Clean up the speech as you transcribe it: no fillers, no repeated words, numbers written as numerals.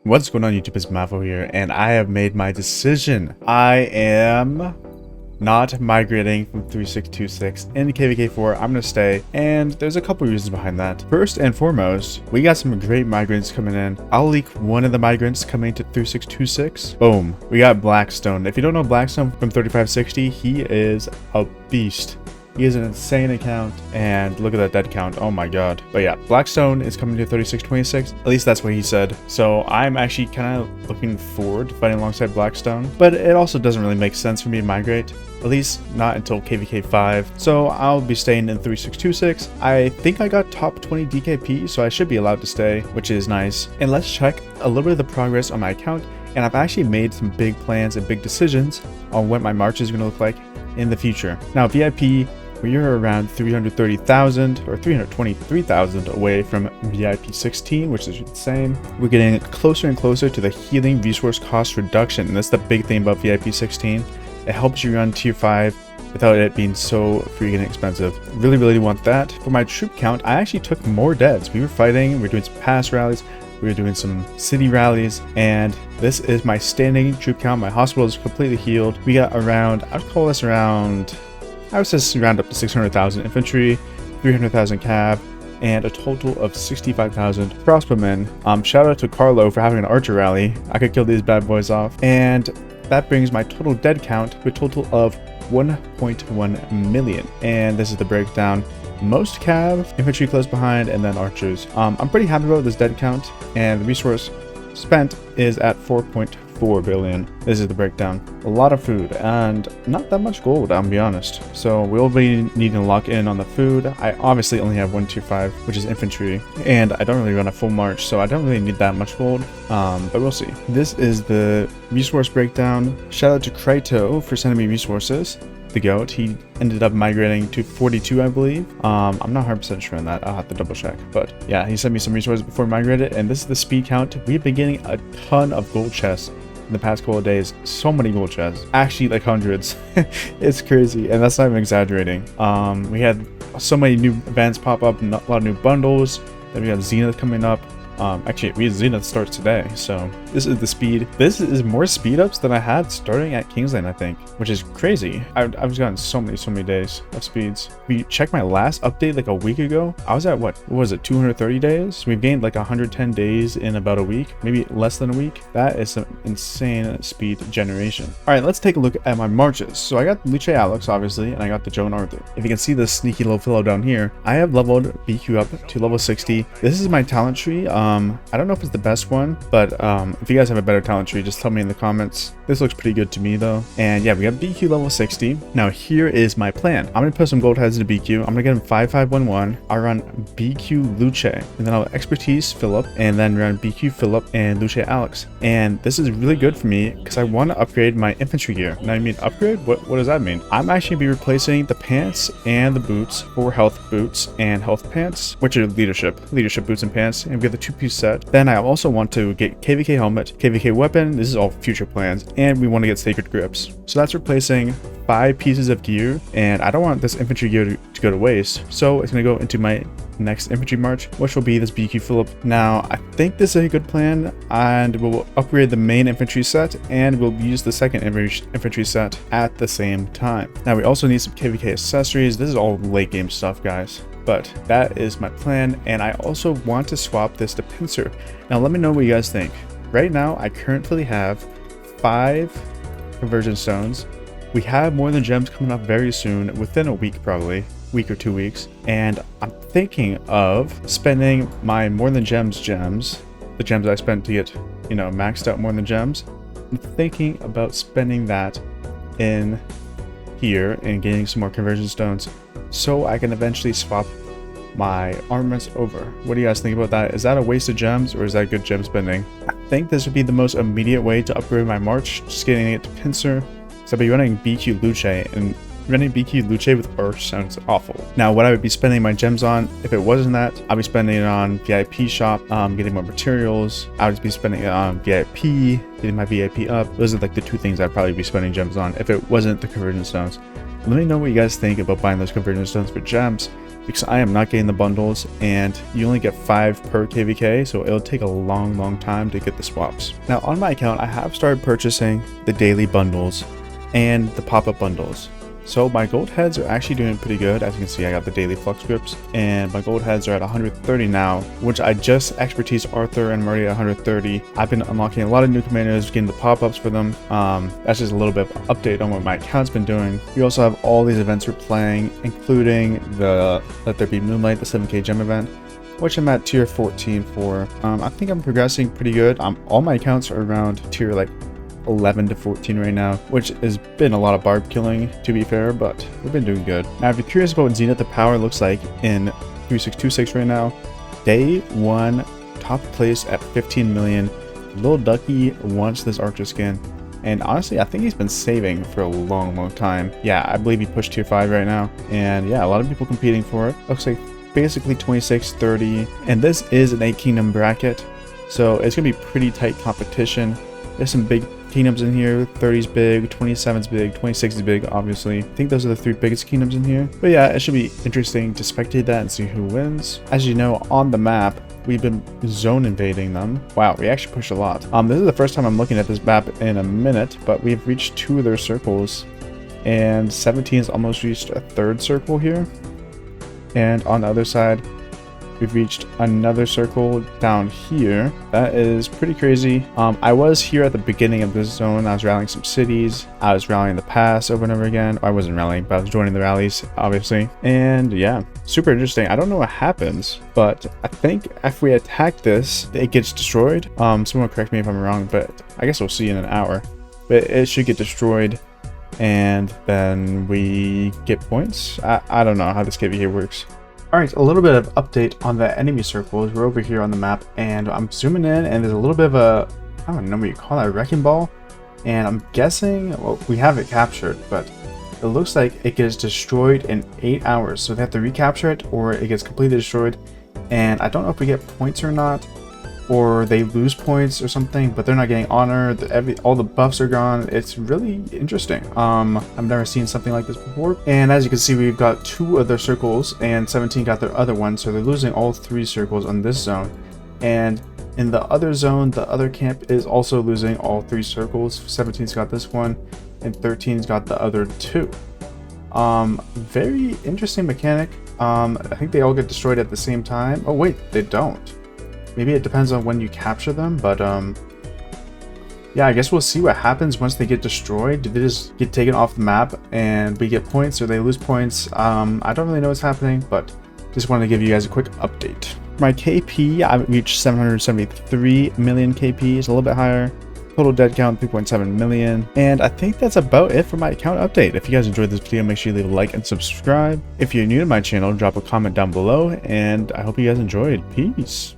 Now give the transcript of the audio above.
What's going on YouTube? It's Maffu here, and I have made my decision. I am not migrating from 3626 into KVK4. I'm going to stay, and there's a couple reasons behind that. First and foremost, we got some great migrants coming in. I'll leak one of the migrants coming to 3626. Boom. We got Blackstone. If you don't know Blackstone from 3560, he is a beast. He is an insane account, and look at that dead count. Oh my god. But yeah, Blackstone is coming to 3626. At least that's what he said. So I'm actually kind of looking forward to fighting alongside Blackstone. But it also doesn't really make sense for me to migrate. At least not until KVK 5. So I'll be staying in 3626. I think I got top 20 DKP, so I should be allowed to stay, which is nice. And let's check a little bit of the progress on my account. And I've actually made some big plans and big decisions on what my march is going to look like in the future. Now, VIP, we are around 330,000 or 323,000 away from VIP 16, which is insane. We're getting closer and closer to the healing resource cost reduction, and that's the big thing about VIP 16. It helps you run tier 5 without it being so freaking expensive. Really want that. For my troop count, I actually took more deads. We were fighting, we were doing some pass rallies, we were doing some city rallies, and this is my standing troop count. My hospital is completely healed. We got around, I'd call this around, I would just round up to 600,000 infantry, 300,000 cav, and a total of 65,000 crossbowmen. Shout out to Carlo for having an archer rally. I could kill these bad boys off. And that brings my total dead count to a total of 1.1 million. And this is the breakdown. Most cav, infantry close behind, and then archers. I'm pretty happy about this dead count, and the resource spent is at 4.4 billion. This is the breakdown. A lot of food and not that much gold, I'll be honest. So we'll be needing to lock in on the food. I obviously only have one tier 5, which is infantry, and I don't really run a full march, so I don't really need that much gold, but we'll see. This is the resource breakdown. Shout out to Kryto for sending me resources. The goat, he ended up migrating to 42, I believe. I'm not 100% sure on that. I'll have to double check, but yeah, he sent me some resources before I migrated, and this is the speed count. We've been getting a ton of gold chests in the past couple of days. So many gold chests, actually like hundreds. It's crazy, and that's not even exaggerating. We had so many new events pop up, a lot of new bundles. Then we got Zenith coming up. Actually, Zenith starts today, so this is the speed. This is more speed ups than I had starting at Kingsland, I think, which is crazy. I've gotten so many days of speeds. We checked my last update like a week ago. I was at what was it, 230 days? We've gained like 110 days in about a week, maybe less than a week. That is some insane speed generation. All right, let's take a look at my marches. So I got Luce Alex, obviously, and I got the Joan Arthur. If you can see this sneaky little fellow down here, I have leveled BQ up to level 60. This is my talent tree. I don't know if it's the best one, but if you guys have a better talent tree, just tell me in the comments. This looks pretty good to me though. And yeah, we have BQ level 60. Now here is my plan. I'm gonna put some gold heads into BQ. I'm gonna get him 5511. I'll run BQ Luce, and then I'll expertise Philip, and then run BQ Philip and Luce Alex. And this is really good for me because I want to upgrade my infantry gear. Now you mean upgrade? What does that mean? I'm actually be replacing the pants and the boots for health boots and health pants, which are leadership boots and pants, and we get the 2-piece set. Then I also want to get KVK helmet, KVK weapon. This is all future plans, and we want to get sacred grips. So that's replacing 5 pieces of gear, and I don't want this infantry gear to go to waste, so it's going to go into my next infantry march, which will be this BQ Philip. Now I think this is a good plan, and we'll upgrade the main infantry set, and we'll use the second infantry set at the same time. Now we also need some KVK accessories. This is all late game stuff, guys, but that is my plan. And I also want to swap this to pincer. Now let me know what you guys think. Right now I currently have 5 conversion stones. We have more than gems coming up very soon, within a week, probably week or 2 weeks, and I'm thinking of spending my more than gems, the gems I spent to get, you know, maxed out more than gems. I'm thinking about spending that in here and getting some more conversion stones so I can eventually swap my armaments over. What do you guys think about that? Is that a waste of gems, or is that good gem spending? I think this would be the most immediate way to upgrade my march, just getting it to pincer. So I'll be running BQ Luce, and running BQ Luce with Arch sounds awful. Now what I would be spending my gems on, if it wasn't that, I'll be spending it on VIP shop, getting more materials. I would be spending it on VIP, getting my VIP up. Those are like the 2 things I'd probably be spending gems on if it wasn't the conversion stones. Let me know what you guys think about buying those conversion stones for gems. because I am not getting the bundles, and you only get 5 per KVK, so it'll take a long time to get the swaps. Now on my account, I have started purchasing the daily bundles and the pop-up bundles. So my gold heads are actually doing pretty good. As you can see, I got the daily flux grips, and my gold heads are at 130 now, which I just expertise Arthur and I'm already at 130. I've been unlocking a lot of new commanders, getting the pop-ups for them. That's just a little bit of an update on what my account's been doing. We also have all these events we're playing, including the Let There Be Moonlight, the 7k gem event, which I'm at tier 14 for. I think I'm progressing pretty good. All my accounts are around tier like 11 to 14 right now, which has been a lot of barb killing, to be fair, but we've been doing good. Now, if you're curious about what Zenith the Power looks like in 3626 right now, day 1, top place at 15 million. Lil Ducky wants this Archer skin, and honestly, I think he's been saving for a long time. Yeah, I believe he pushed tier 5 right now, and yeah, a lot of people competing for it. Looks like basically 26, 30, and this is an 8 kingdom bracket, so it's gonna be pretty tight competition. There's some big kingdoms in here. 30's big, 27's big, 26 is big, obviously. I think those are the 3 biggest kingdoms in here. But yeah, it should be interesting to spectate that and see who wins. As you know, on the map, we've been zone invading them. Wow, we actually pushed a lot. This is the first time I'm looking at this map in a minute, but we've reached 2 of their circles, and 17's almost reached a 3rd circle here. And on the other side, we've reached another circle down here. That is pretty crazy. I was here at the beginning of this zone. I was rallying some cities. I was rallying the pass over and over again. I wasn't rallying, but I was joining the rallies, obviously. And yeah, super interesting. I don't know what happens, but I think if we attack this, it gets destroyed. Someone correct me if I'm wrong, but I guess we'll see in an hour. But it should get destroyed, and then we get points. I don't know how this KVK works. Alright, a little bit of update on the enemy circles. We're over here on the map, and I'm zooming in, and there's a little bit of a, I don't know what you call that, a wrecking ball. And I'm guessing, well, we have it captured, but it looks like it gets destroyed in 8 hours. So they have to recapture it, or it gets completely destroyed. And I don't know if we get points or not, or they lose points or something, but they're not getting honor. All the buffs are gone. It's really interesting. I've never seen something like this before. And as you can see, we've got 2 of their circles, and 17 got their other one, so they're losing all 3 circles on this zone. And in the other zone, the other camp is also losing all 3 circles. 17's got this one, and 13's got the other 2. Very interesting mechanic. I think they all get destroyed at the same time. Oh wait, they don't. Maybe it depends on when you capture them, but yeah, I guess we'll see what happens once they get destroyed. Do they just get taken off the map and we get points, or they lose points? I don't really know what's happening, but just wanted to give you guys a quick update. My KP, I reached 773 million KP, it's a little bit higher. Total dead count 3.7 million, and I think that's about it for my account update. If you guys enjoyed this video, make sure you leave a like and subscribe. If you're new to my channel, drop a comment down below, and I hope you guys enjoyed. Peace.